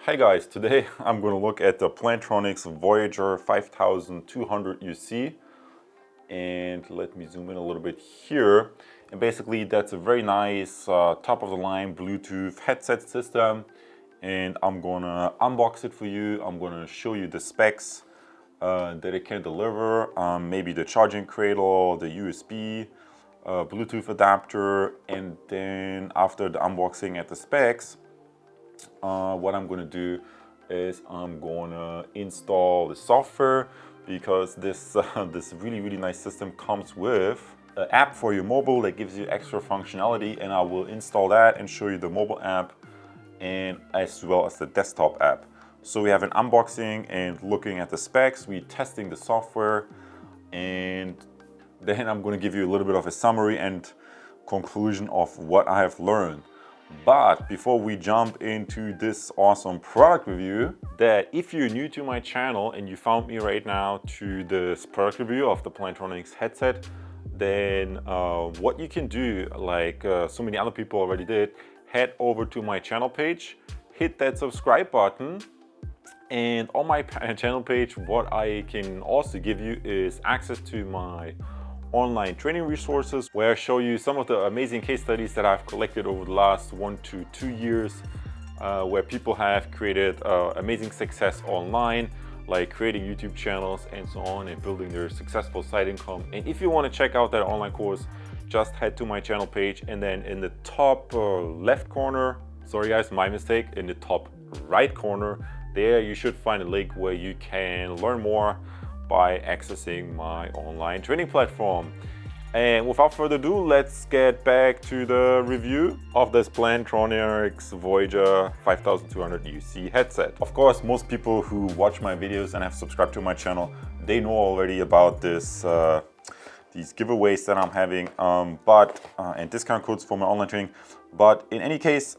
Hey guys, today I'm going to look at the Plantronics Voyager 5200 UC, and let me zoom in a little bit here. And basically that's a very nice top of the line Bluetooth headset system, and I'm going to unbox it for you. I'm going to show you the specs that it can deliver, maybe the charging cradle, the USB, Bluetooth adapter, and then after the unboxing at the specs, what I'm going to do is I'm going to install the software, because this this really nice system comes with an app for your mobile that gives you extra functionality, and I will install that and show you the mobile app and as well as the desktop app. So we have an unboxing and looking at the specs, we testing the software, and then I'm going to give you a little bit of a summary and conclusion of what I have learned. But before we jump into this awesome product review, that if you're new to my channel and you found me right now to this product review of the Plantronics headset, then what you can do, like so many other people already did, head over to my channel page, hit that subscribe button, and on my channel page what I can also give you is access to my online training resources, where I show you some of the amazing case studies that I've collected over the last 1 to 2 years, where people have created amazing success online, like creating YouTube channels and so on, and building their successful side income. And if you want to check out that online course, just head to my channel page, and then in the top left corner, sorry guys, my mistake, in the top right corner, there you should find a link where you can learn more by accessing my online training platform. And without further ado, let's get back to the review of this Plantronics Voyager 5200 UC headset. Of course, most people who watch my videos and have subscribed to my channel, they know already about this these giveaways that I'm having, and discount codes for my online training. But in any case,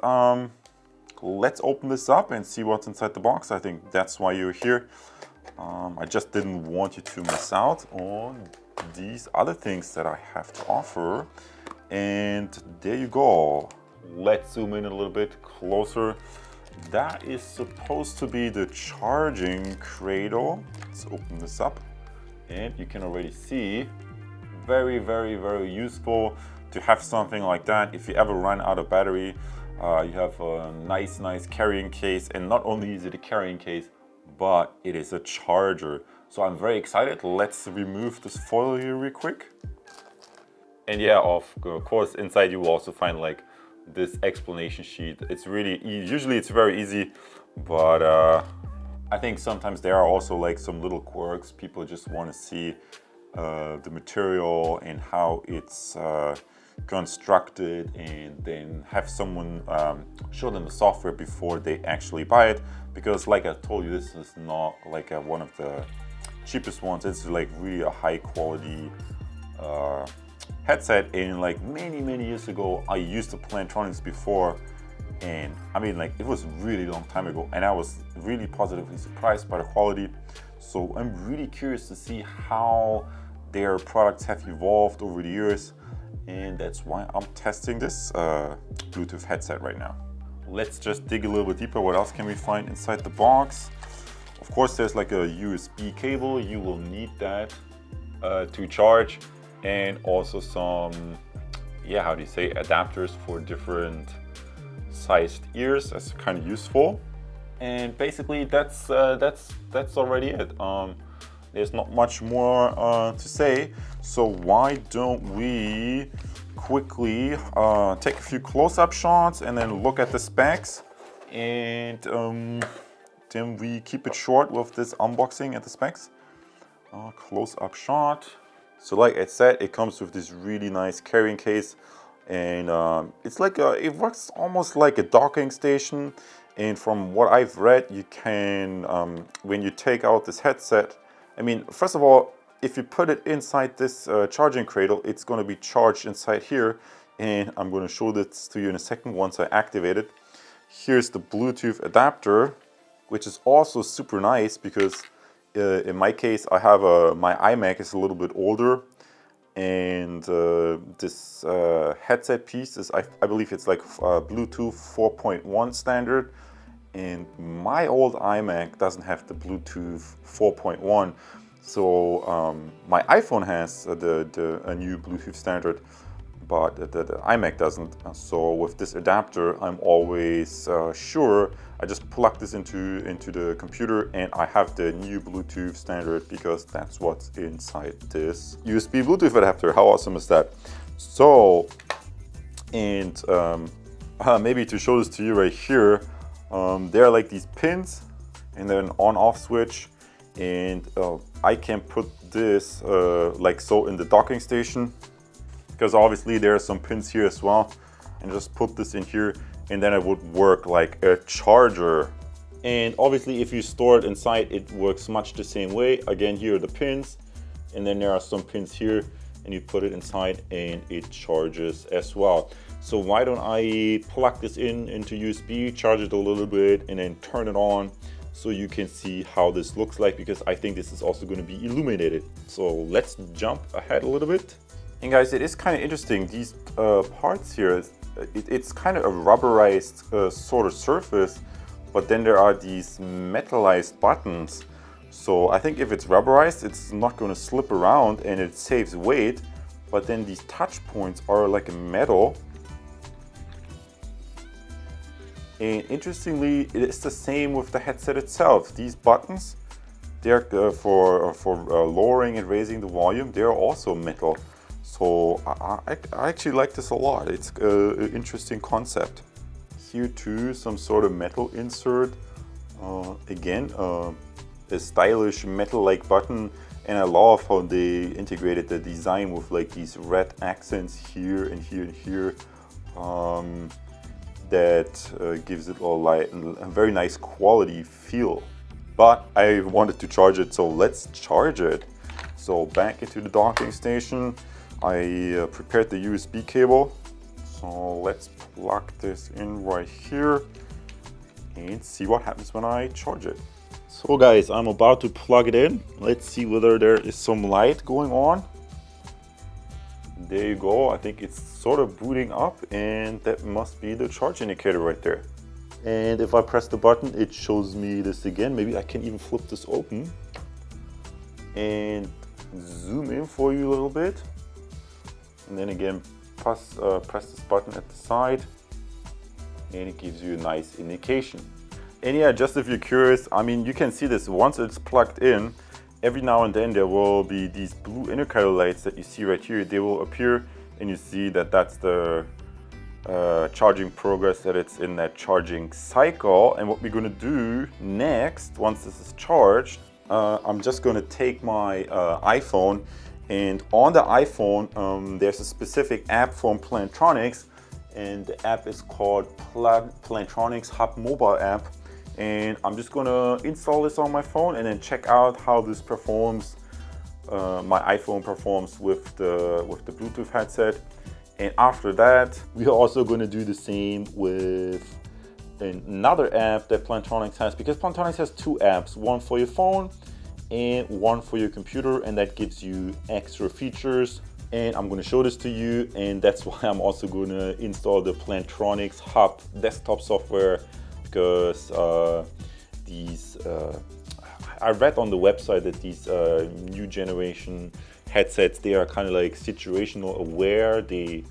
let's open this up and see what's inside the box. I think that's why you're here. I just didn't want you to miss out on these other things that I have to offer. And there you go. Let's zoom in a little bit closer. That is supposed to be the charging cradle. Let's open this up, and you can already see very useful to have something like that. If you ever run out of battery, you have a nice carrying case, and not only is it a carrying case, but it is a charger. So I'm very excited. Let's remove this foil here real quick. And yeah, of course, inside you will also find like this explanation sheet. It's really, usually it's very easy, but I think sometimes there are also like some little quirks. People just want to see the material and how it's constructed, and then have someone show them the software before they actually buy it, because like I told you, this is not like one of the cheapest ones. It's like really a high quality headset, and like many years ago I used the Plantronics before, and I mean, like, it was really long time ago, and I was really positively surprised by the quality. So I'm really curious to see how their products have evolved over the years, and that's why I'm testing this Bluetooth headset right now. Let's just dig a little bit deeper. What else can we find inside the box? Of course, there's like a USB cable. You will need that to charge, and also some, yeah, how do you say, adapters for different sized ears. That's kind of useful. And basically that's already it. There's not much more to say, so why don't we quickly take a few close-up shots and then look at the specs, and then we keep it short with this unboxing at the specs. Close-up shot. So like I said, it comes with this really nice carrying case, and it's like it works almost like a docking station. And from what I've read, you can, when you take out this headset, I mean, first of all, if you put it inside this charging cradle, it's going to be charged inside here, and I'm going to show this to you in a second once I activate it. Here's the Bluetooth adapter, which is also super nice, because in my case, I have my iMac is a little bit older, and this headset piece is, I believe it's like Bluetooth 4.1 standard, and my old iMac doesn't have the Bluetooth 4.1. So my iPhone has a new Bluetooth standard, but the iMac doesn't. So with this adapter, I'm always sure I just plug this into the computer and I have the new Bluetooth standard, because that's what's inside this USB Bluetooth adapter. How awesome is that? So, and maybe to show this to you right here, there are like these pins and then an on-off switch, and I can put this like so in the docking station, because obviously there are some pins here as well, and just put this in here and then it would work like a charger. And obviously if you store it inside, it works much the same way. Again, here are the pins, and then there are some pins here, and you put it inside and it charges as well. So why don't I plug this into USB, charge it a little bit, and then turn it on so you can see how this looks like, because I think this is also going to be illuminated. So let's jump ahead a little bit. And guys, it is kind of interesting, these parts here, it's kind of a rubberized sort of surface, but then there are these metallized buttons. So I think if it's rubberized, it's not going to slip around and it saves weight, but then these touch points are like a metal. And interestingly, it is the same with the headset itself. These buttons, they're for lowering and raising the volume, they're also metal. So I actually like this a lot. It's an interesting concept. Here too, some sort of metal insert. Again, a stylish metal-like button, and I love how they integrated the design with like these red accents here and here and here. That gives it all like a very nice quality feel. But I wanted to charge it, so let's charge it. So back into the docking station, I prepared the USB cable. So let's plug this in right here and see what happens when I charge it. So guys, I'm about to plug it in. Let's see whether there is some light going on. There you go. I think it's sort of booting up, and that must be the charge indicator right there. And if I press the button, it shows me this again. Maybe I can even flip this open and zoom in for you a little bit. And then again, press this button at the side, and it gives you a nice indication. And yeah, just if you're curious, I mean, you can see this once it's plugged in. Every now and then there will be these blue indicator lights that you see right here. They will appear, and you see that that's the charging progress, that it's in that charging cycle. And what we're going to do next, once this is charged, I'm just going to take my iPhone, and on the iPhone there's a specific app from Plantronics, and the app is called Plantronics Hub mobile app. And I'm just gonna install this on my phone and then check out how this performs, my iPhone performs with the Bluetooth headset. And after that, we are also gonna do the same with another app that Plantronics has, because Plantronics has two apps, one for your phone and one for your computer, and that gives you extra features. And I'm gonna show this to you, and that's why I'm also gonna install the Plantronics Hub desktop software, because I read on the website that these new generation headsets, they are kind of like situational aware. They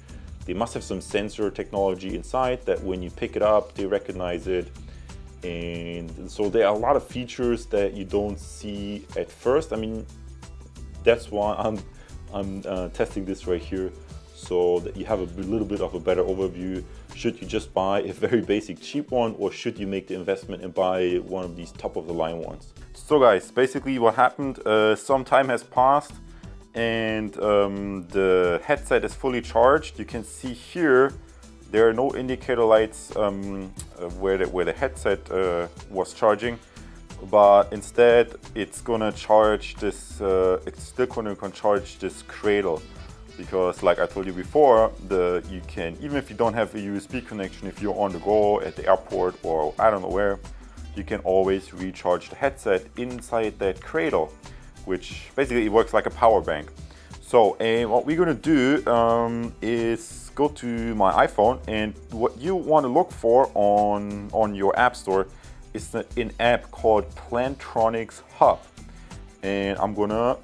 must have some sensor technology inside that when you pick it up, they recognize it. And so there are a lot of features that you don't see at first. I mean, that's why I'm testing this right here, so that you have a little bit of a better overview. Should you just buy a very basic cheap one, or should you make the investment and buy one of these top of the line ones? So guys, basically what happened, some time has passed and the headset is fully charged. You can see here there are no indicator lights where the headset was charging, but instead it's gonna charge this, it's still gonna charge this cradle. Because like I told you before, you can, even if you don't have a USB connection, if you're on the go at the airport or I don't know where, you can always recharge the headset inside that cradle, which basically it works like a power bank. So what we're gonna do is go to my iPhone, and what you want to look for on your app store is an app called Plantronics Hub. And I'm gonna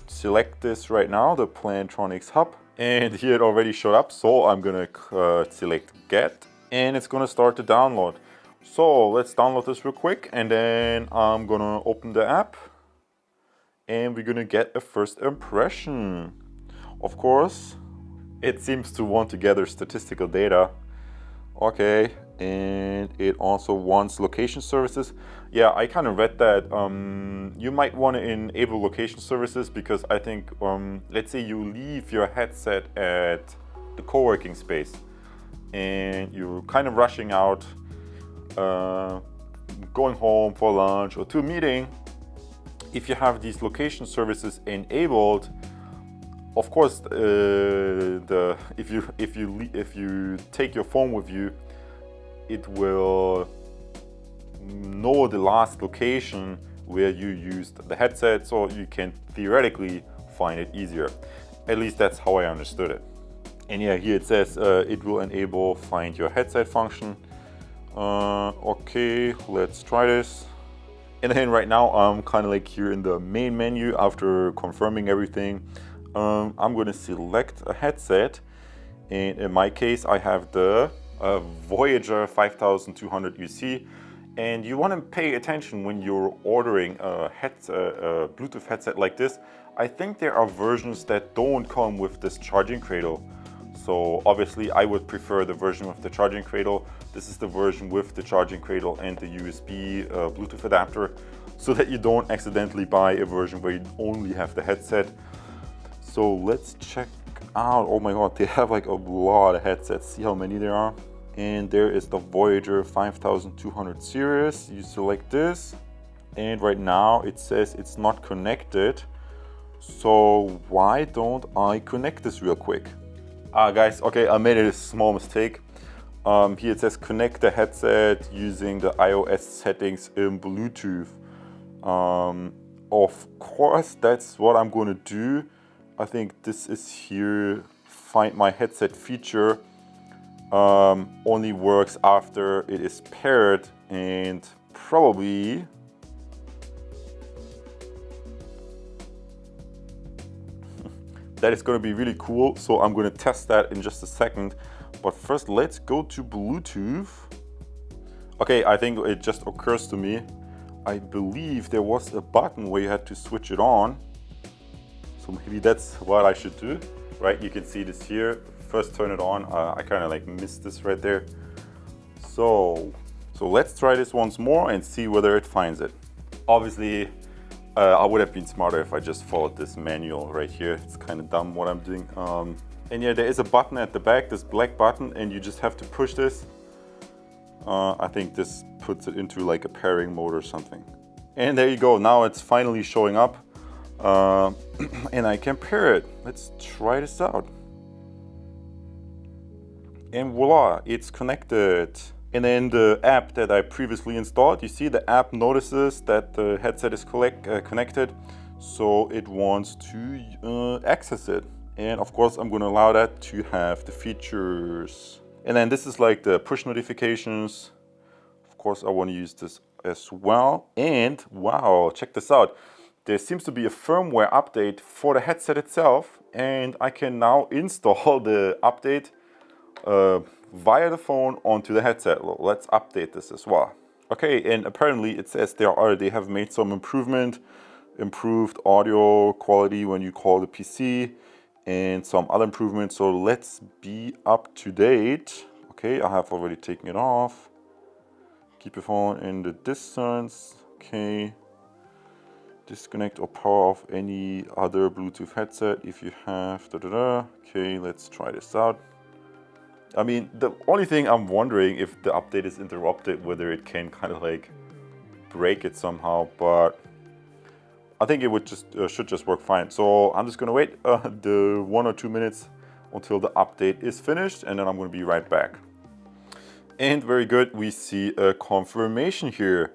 select this right now, the Plantronics Hub. And here it already showed up, so I'm gonna select Get, and it's gonna start to download. So let's download this real quick, and then I'm gonna open the app, and we're gonna get a first impression. Of course, it seems to want to gather statistical data. Okay, and it also wants location services. Yeah, I kind of read that you might want to enable location services because I think, let's say you leave your headset at the co-working space and you're kind of rushing out, going home for lunch or to a meeting. If you have these location services enabled, of course, if you take your phone with you, it will know the last location where you used the headset, so you can theoretically find it easier. At least that's how I understood it. And yeah, here it says it will enable find your headset function. Okay, let's try this. And then right now I'm kind of like here in the main menu after confirming everything. I'm going to select a headset, and in my case I have the Voyager 5200 UC. And you want to pay attention when you're ordering a Bluetooth headset like this. I think there are versions that don't come with this charging cradle. So obviously I would prefer the version with the charging cradle. This is the version with the charging cradle and the USB Bluetooth adapter, so that you don't accidentally buy a version where you only have the headset. So let's check out. Oh my god, they have like a lot of headsets. See how many there are? And there is the Voyager 5200 series. You select this, and right now it says it's not connected. So why don't I connect this real quick? Guys, okay, I made a small mistake. Here it says connect the headset using the iOS settings in Bluetooth. Of course, that's what I'm going to do. I think this is here, find my headset feature. Only works after it is paired, and probably that is going to be really cool. So I'm going to test that in just a second, but first let's go to Bluetooth. Okay, I think it just occurs to me, I believe there was a button where you had to switch it on, so maybe that's what I should do, right? You can see this here. First turn it on. I kind of like missed this right there. So let's try this once more and see whether it finds it. Obviously, I would have been smarter if I just followed this manual right here. It's kind of dumb what I'm doing. And yeah, there is a button at the back, this black button, and you just have to push this. I think this puts it into like a pairing mode or something. And there you go. Now it's finally showing up, and I can pair it. Let's try this out. And voila, it's connected. And then the app that I previously installed, you see the app notices that the headset is connected, so it wants to access it. And of course, I'm going to allow that to have the features. And then this is like the push notifications. Of course, I want to use this as well. And wow, check this out. There seems to be a firmware update for the headset itself, and I can now install the update via the phone onto the headset. Well, let's update this as well. Okay, and apparently it says they have made some improved audio quality when you call the PC, and some other improvements. So let's be up to date. Okay, I have already taken it off. Keep your phone in the distance. Okay. Disconnect or power off any other Bluetooth headset if you have. Okay, let's try this out. I mean, the only thing I'm wondering if the update is interrupted, whether it can kind of like break it somehow, but I think it would just should just work fine. So I'm just gonna wait the 1 or 2 minutes until the update is finished, and then I'm gonna be right back. And very good, we see a confirmation here.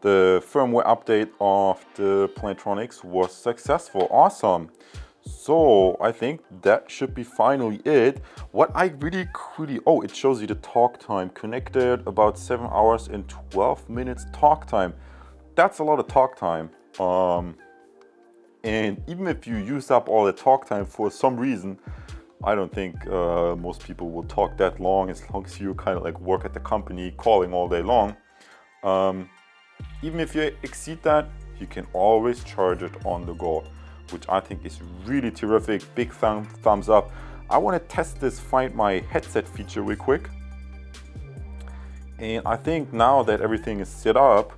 The firmware update of the Plantronics was successful. Awesome. So I think that should be finally it. What I really, oh, it shows you the talk time. Connected about 7 hours and 12 minutes talk time. That's a lot of talk time. And even if you use up all the talk time for some reason, I don't think most people will talk that long as you kind of like work at the company calling all day long. Even if you exceed that, you can always charge it on the go, which I think is really terrific. Big thumbs up. I want to test this Find My Headset feature real quick. And I think now that everything is set up,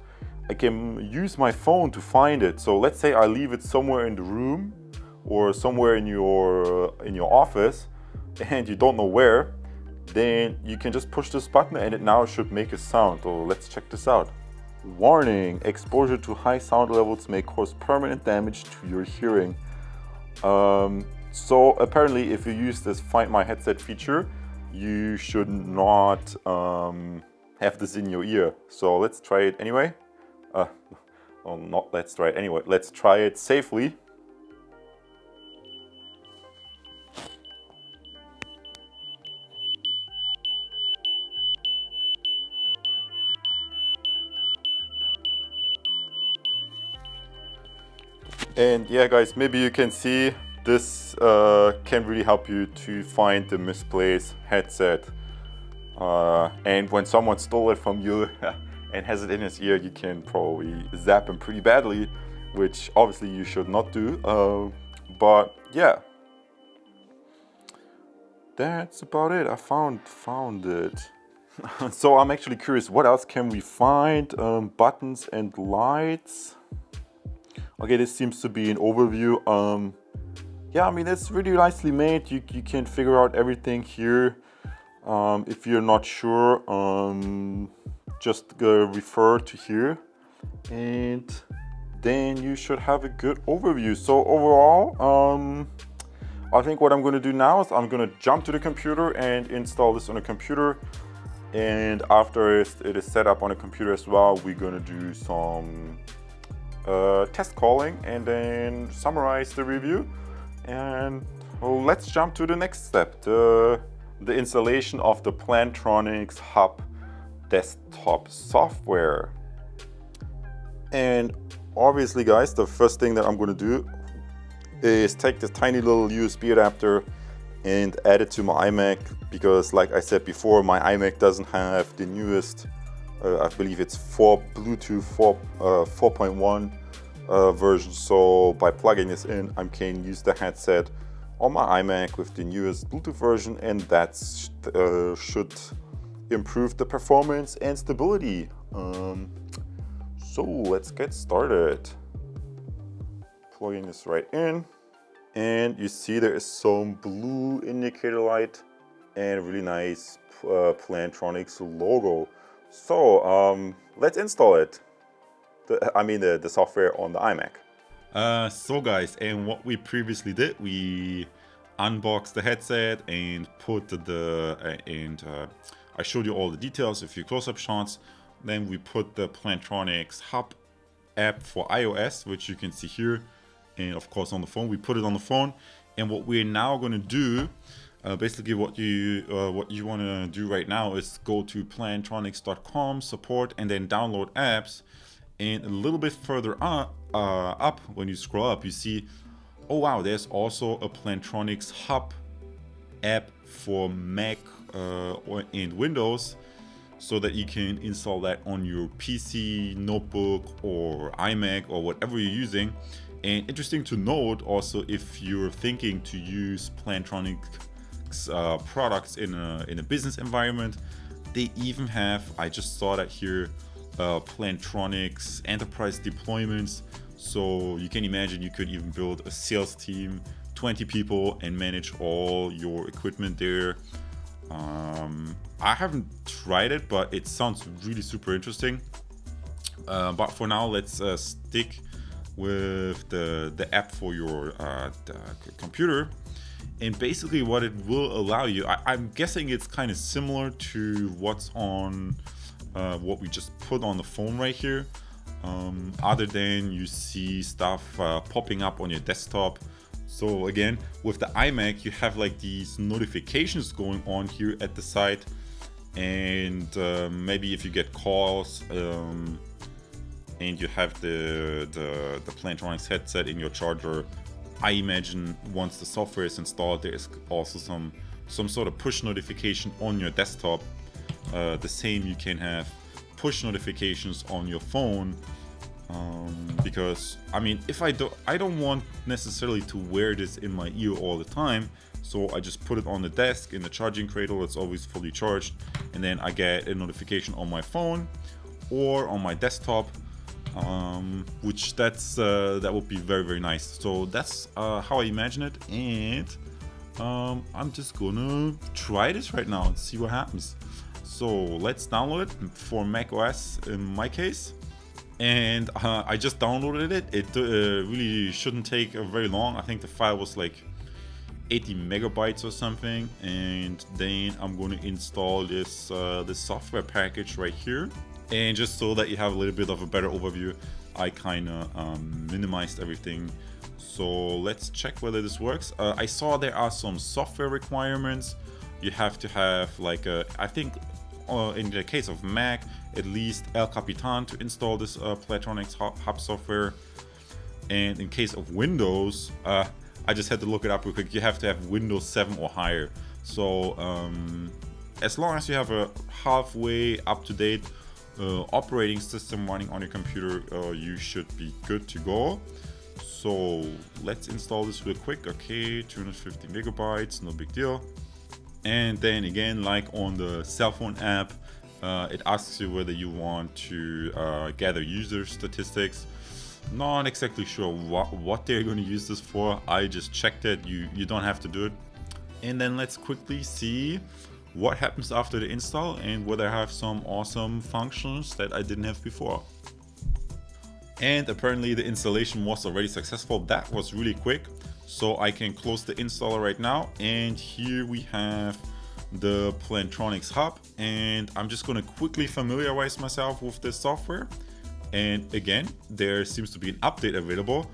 I can use my phone to find it. So let's say I leave it somewhere in the room or somewhere in your office and you don't know where, then you can just push this button and it now should make a sound. So let's check this out. Warning, exposure to high sound levels may cause permanent damage to your hearing. So apparently if you use this Find My Headset feature, you should not have this in your ear. So let's try it anyway. Well, not let's try it anyway. Let's try it safely. And yeah, guys, maybe you can see this can really help you to find the misplaced headset. And when someone stole it from you and has it in his ear, you can probably zap him pretty badly, which obviously you should not do. But yeah, that's about it. I found it. So I'm actually curious, what else can we find? Buttons and lights. Okay, this seems to be an overview. Yeah, I mean, it's really nicely made. You can figure out everything here. If you're not sure, just refer to here, and then you should have a good overview. So overall, I think what I'm going to do now is I'm going to jump to the computer and install this on a computer. And after it is set up on a computer as well, we're going to do some test calling and then summarize the review. And well, let's jump to the next step, the installation of the Plantronics Hub desktop software. And obviously, guys, the first thing that I'm going to do is take this tiny little USB adapter and add it to my iMac, because like I said before, my iMac doesn't have the newest, I believe it's Bluetooth 4.1 version. So by plugging this in, I can use the headset on my iMac with the newest Bluetooth version, and that should improve the performance and stability. So let's get started. Plugging this right in, and you see there is some blue indicator light and a really nice Plantronics logo. So let's install it. The software on the iMac. So guys, and what we previously did, we unboxed the headset and put I showed you all the details, a few close-up shots. Then we put the Plantronics Hub app for iOS, which you can see here, and of course on the phone. We put it on the phone, and what we're now going to do, basically what you want to do right now is go to plantronics.com support and then download apps. And a little bit further up, when you scroll up, you see, oh wow, there's also a Plantronics Hub app for Mac and Windows, so that you can install that on your PC, notebook, or iMac, or whatever you're using. And interesting to note also, if you're thinking to use Plantronics products in a business environment, they even have, I just saw that here, Plantronics enterprise deployments. So you can imagine you could even build a sales team, 20 people, and manage all your equipment there. I haven't tried it, but it sounds really super interesting. But for now, let's stick with the app for your computer. And basically what it will allow you, I'm guessing it's kind of similar to what's on what we just put on the phone right here. Other than you see stuff popping up on your desktop, So again, with the iMac, you have like these notifications going on here at the side, and maybe if you get calls and you have the Plantronics headset in your charger, I imagine once the software is installed, there is also some sort of push notification on your desktop. The same, you can have push notifications on your phone, because I mean, if I don't want necessarily to wear this in my ear all the time, so I just put it on the desk in the charging cradle. It's always fully charged, and then I get a notification on my phone or on my desktop, which that would be very, very nice. So that's how I imagine it, and I'm just gonna try this right now and see what happens. So let's download it for Mac OS in my case, and I just downloaded it. It really shouldn't take very long. I think the file was like 80 megabytes or something, and then I'm going to install this software package right here. And just so that you have a little bit of a better overview, I kind of minimized everything. So let's check whether this works. I saw there are some software requirements. You have to have like I think in the case of Mac, at least El Capitan to install this Plantronics Hub software. And in case of Windows, I just had to look it up real quick. You have to have Windows 7 or higher. So as long as you have a halfway up-to-date operating system running on your computer, you should be good to go. So let's install this real quick. Okay, 250 megabytes, no big deal. And then again, like on the cell phone app, it asks you whether you want to gather user statistics. Not exactly sure what they're going to use this for. I just checked it. You don't have to do it. And then let's quickly see what happens after the install and whether I have some awesome functions that I didn't have before. And apparently the installation was already successful. That was really quick. So I can close the installer right now. And here we have the Plantronics Hub. And I'm just going to quickly familiarize myself with this software. And again, there seems to be an update available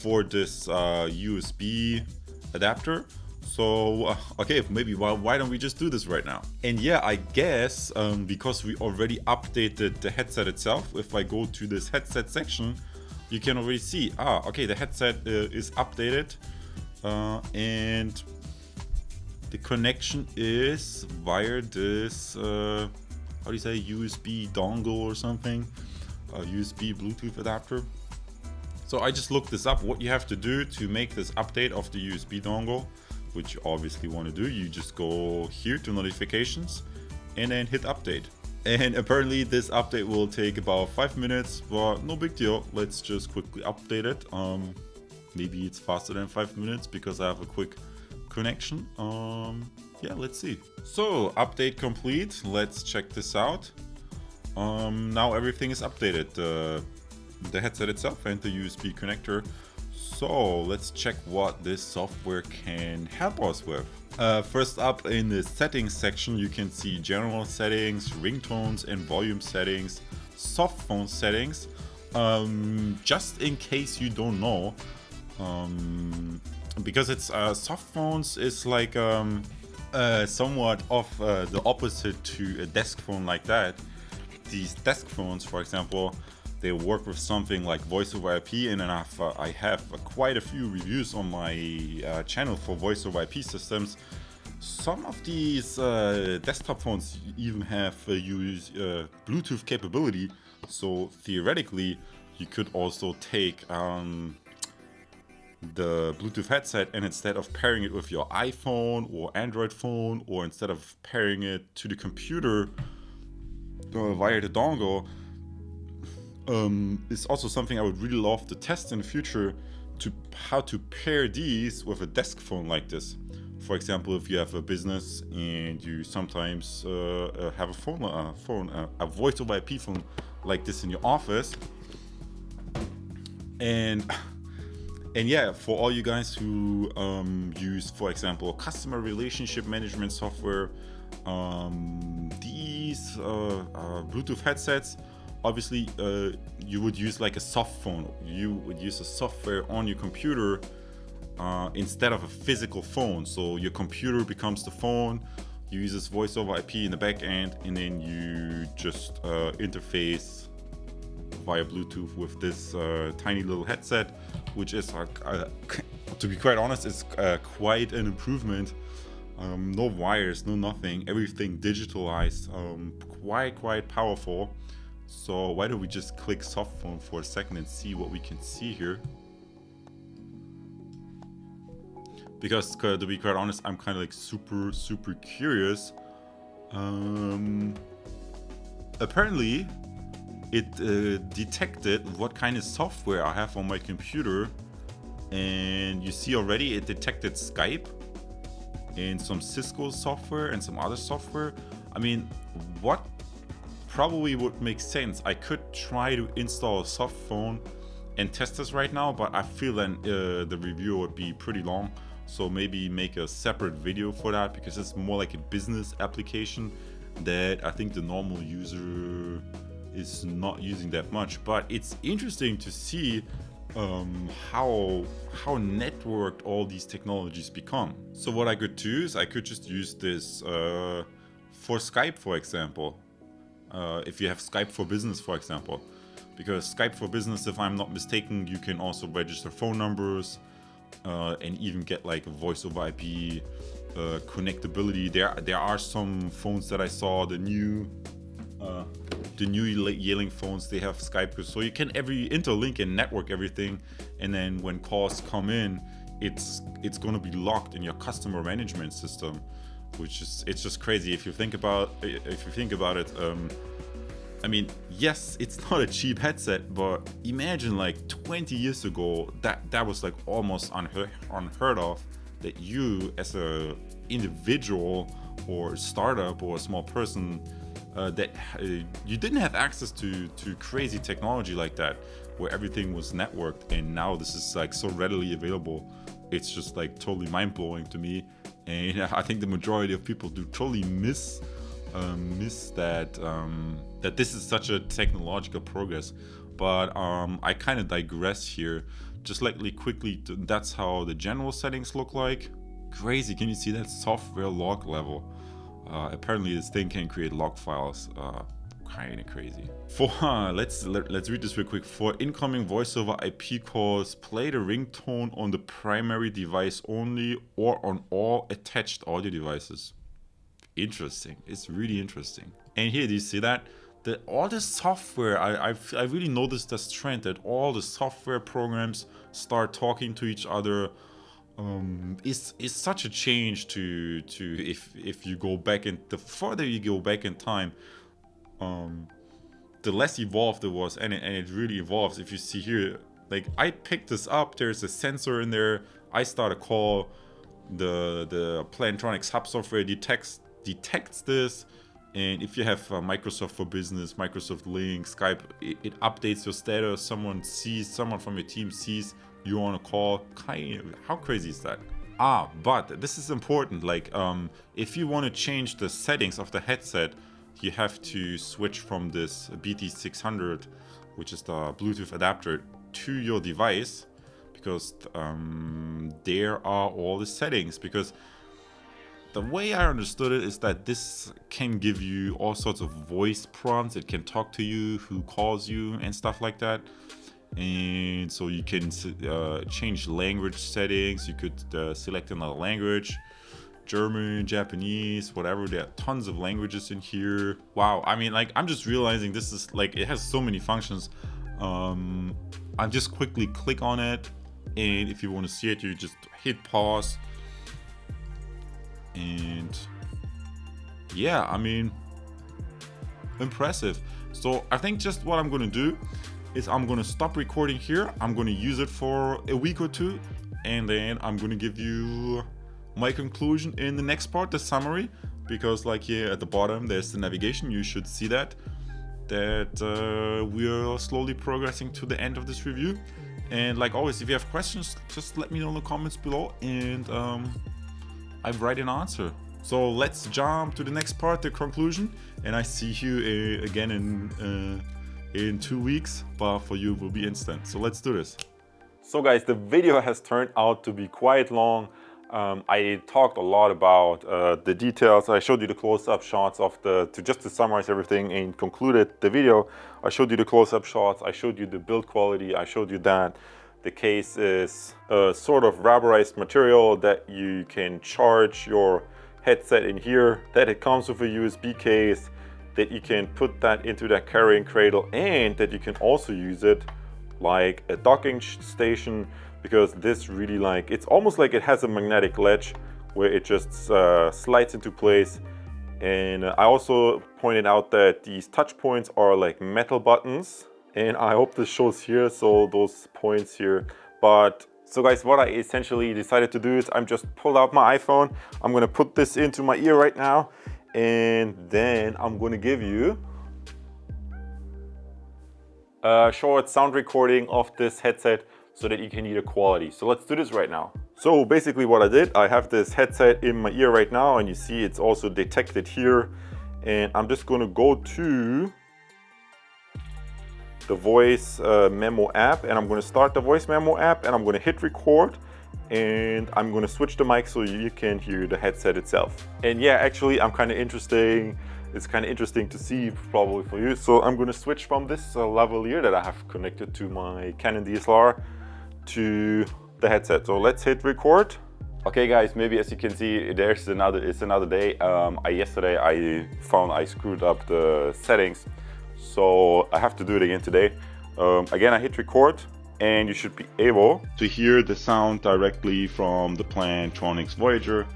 for this USB adapter. So, okay, maybe why don't we just do this right now? And yeah, I guess because we already updated the headset itself, if I go to this headset section, you can already see, okay, the headset is updated, and the connection is via this, how do you say, USB dongle or something? USB Bluetooth adapter. So I just looked this up. What you have to do to make this update of the USB dongle, which you obviously want to do, you just go here to notifications and then hit update. And apparently this update will take about 5 minutes, but no big deal. Let's just quickly update it. Maybe it's faster than 5 minutes because I have a quick connection. Yeah, let's see. So update complete. Let's check this out. Now everything is updated, the headset itself and the USB connector. So let's check what this software can help us with. First up in the settings section, you can see general settings, ringtones and volume settings, soft phone settings. Just in case you don't know, because it's soft phones is like somewhat of the opposite to a desk phone like that. These desk phones, for example, they work with something like voice over IP, and then I have quite a few reviews on my channel for voice over IP systems. Some of these desktop phones even have use Bluetooth capability, so theoretically you could also take the Bluetooth headset, and instead of pairing it with your iPhone or Android phone, or instead of pairing it to the computer via the dongle, is also something I would really love to test in the future, to how to pair these with a desk phone like this. For example, if you have a business and you sometimes have a voice over IP phone like this in your office, and yeah, for all you guys who use, for example, customer relationship management software, these Bluetooth headsets, obviously you would use like a soft phone. You would use a software on your computer instead of a physical phone. So your computer becomes the phone, you use this voice over IP in the back end, and then you just interface via Bluetooth with this tiny little headset, which is, to be quite honest, it's quite an improvement. No wires, no nothing, everything digitalized, quite powerful. So why don't we just click soft phone for a second and see what we can see here? Because to be quite honest, I'm kind of like super curious. Apparently it detected what kind of software I have on my computer, and you see already it detected Skype and some Cisco software and some other software. I mean, what probably would make sense, I could try to install a soft phone and test this right now, but I feel that the review would be pretty long. So maybe make a separate video for that, because it's more like a business application that I think the normal user is not using that much. But it's interesting to see how networked all these technologies become. So what I could do is I could just use this for Skype, for example. If you have Skype for Business, for example, because Skype for Business, if I'm not mistaken, you can also register phone numbers and even get like voice over IP connectability. There are some phones that I saw, the new Yelling phones, they have Skype, so you can interlink and network everything, and then when calls come in, it's gonna be locked in your customer management system, which is, it's just crazy if you think about it. I mean, yes, it's not a cheap headset, but imagine like 20 years ago, that was like almost unheard of, that you as a individual or startup or a small person you didn't have access to crazy technology like that, where everything was networked, and now this is like so readily available. It's just like totally mind-blowing to me, and I think the majority of people do totally miss that this is such a technological progress. But I kind of digress here. Just like quickly, that's how the general settings look like. Crazy, can you see that software log level? Apparently this thing can create log files. Kind of crazy. Let's read this real quick. For incoming voice over IP calls, play the ringtone on the primary device only or on all attached audio devices. Interesting. It's really interesting. And here, do you see that? All the software, I really noticed this trend that all the software programs start talking to each other. Is such a change to if you go back, and the further you go back in time, the less evolved it was, and it really evolves. If you see here, like I picked this up, there's a sensor in there, I start a call, the Plantronics Hub software detects this, and if you have Microsoft for Business, Microsoft Link, Skype, it updates your status. Someone from your team sees you on a call. How crazy is that? But this is important. Like, if you want to change the settings of the headset, you have to switch from this BT600, which is the Bluetooth adapter, to your device, because there are all the settings. Because the way I understood it is that this can give you all sorts of voice prompts. It can talk to you, who calls you, and stuff like that. And so you can change language settings. You could select another language, German, Japanese, whatever. There are tons of languages in here. Wow, I mean, like, I'm just realizing this is like, it has so many functions. I just quickly click on it, and if you want to see it, you just hit pause. And yeah, I mean, impressive. So I think just what I'm gonna do is I'm gonna stop recording here. I'm gonna use it for a week or two, and then I'm gonna give you my conclusion in the next part, the summary, because like here at the bottom there's the navigation. You should see that we are slowly progressing to the end of this review. And like always, if you have questions, just let me know in the comments below, and I write an answer. So let's jump to the next part, the conclusion, and I see you again in 2 weeks, but for you it will be instant. So let's do this. So guys, the video has turned out to be quite long. I talked a lot about the details. I showed you the close-up shots of just to summarize everything and concluded the video. I showed you the close-up shots. I showed you the build quality. I showed you that the case is a sort of rubberized material that you can charge your headset in here, that it comes with a USB case, that you can put that into that carrying cradle, and that you can also use it like a docking station, because this really it's almost like it has a magnetic ledge where it just slides into place. And I also pointed out that these touch points are like metal buttons, and I hope this shows here, so those points here. But so guys, what I essentially decided to do is I'm just pulled out my iPhone. I'm gonna put this into my ear right now, and then I'm gonna give you a short sound recording of this headset so that you can hear the quality. So let's do this right now. So basically what I did, I have this headset in my ear right now, and you see it's also detected here. And I'm just gonna go to the voice memo app, and I'm gonna start the voice memo app, and I'm gonna hit record, and I'm gonna switch the mic so you can hear the headset itself. And yeah, actually it's kind of interesting to see, probably for you. So I'm going to switch from this lavalier that I have connected to my Canon DSLR to the headset. So let's hit record. Okay guys, maybe as you can see, it's another day. Yesterday I found I screwed up the settings, so I have to do it again today. Again, I hit record, and you should be able to hear the sound directly from the Plantronics Voyager.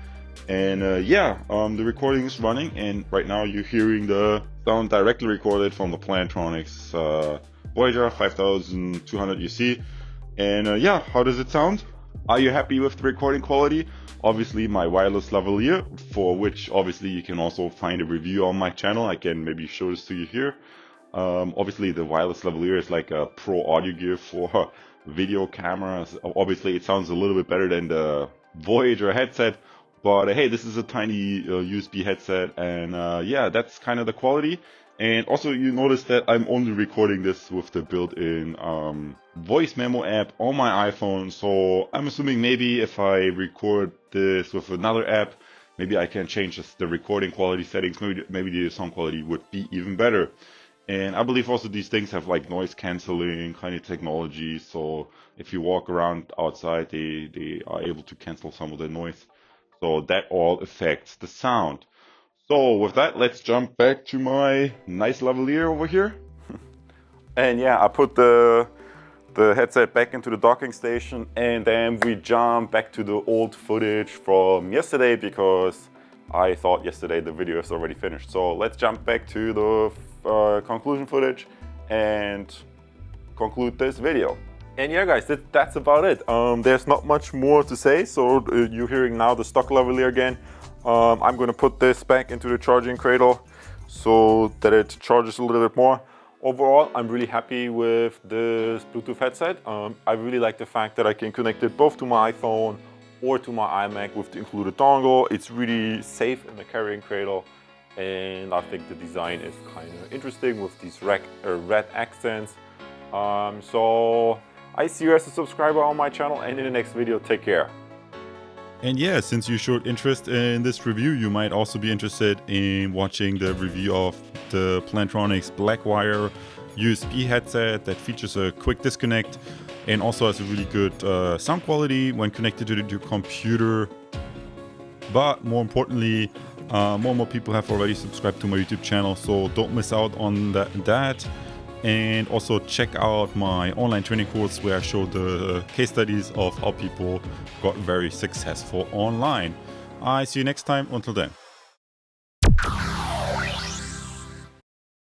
And the recording is running, and right now you're hearing the sound directly recorded from the Plantronics Voyager 5200 UC. And how does it sound? Are you happy with the recording quality? Obviously my wireless lavalier, for which obviously you can also find a review on my channel. I can maybe show this to you here. Obviously the wireless lavalier is like a pro audio gear for video cameras. Obviously it sounds a little bit better than the Voyager headset. But hey, this is a tiny USB headset, and that's kind of the quality. And also you notice that I'm only recording this with the built-in voice memo app on my iPhone. So I'm assuming maybe if I record this with another app, maybe I can change the recording quality settings. Maybe the sound quality would be even better. And I believe also these things have like noise canceling kind of technology. So if you walk around outside, they are able to cancel some of the noise. So that all affects the sound. So with that, let's jump back to my nice lavalier over here. And yeah, I put the headset back into the docking station, and then we jump back to the old footage from yesterday, because I thought yesterday the video is already finished. So let's jump back to the conclusion footage and conclude this video. And yeah guys, that's about it. There's not much more to say. So you're hearing now the stock lavalier again. I'm going to put this back into the charging cradle so that it charges a little bit more. Overall, I'm really happy with this Bluetooth headset. I really like the fact that I can connect it both to my iPhone or to my iMac with the included dongle. It's really safe in the carrying cradle, and I think the design is kind of interesting with these red accents. So I see you as a subscriber on my channel, and in the next video, take care. And yeah, since you showed interest in this review, you might also be interested in watching the review of the Plantronics Blackwire USB headset that features a quick disconnect and also has a really good sound quality when connected to your computer. But more importantly, more and more people have already subscribed to my YouTube channel, so don't miss out on that. And also check out my online training course where I show the case studies of how people got very successful online. I see you next time. Until then.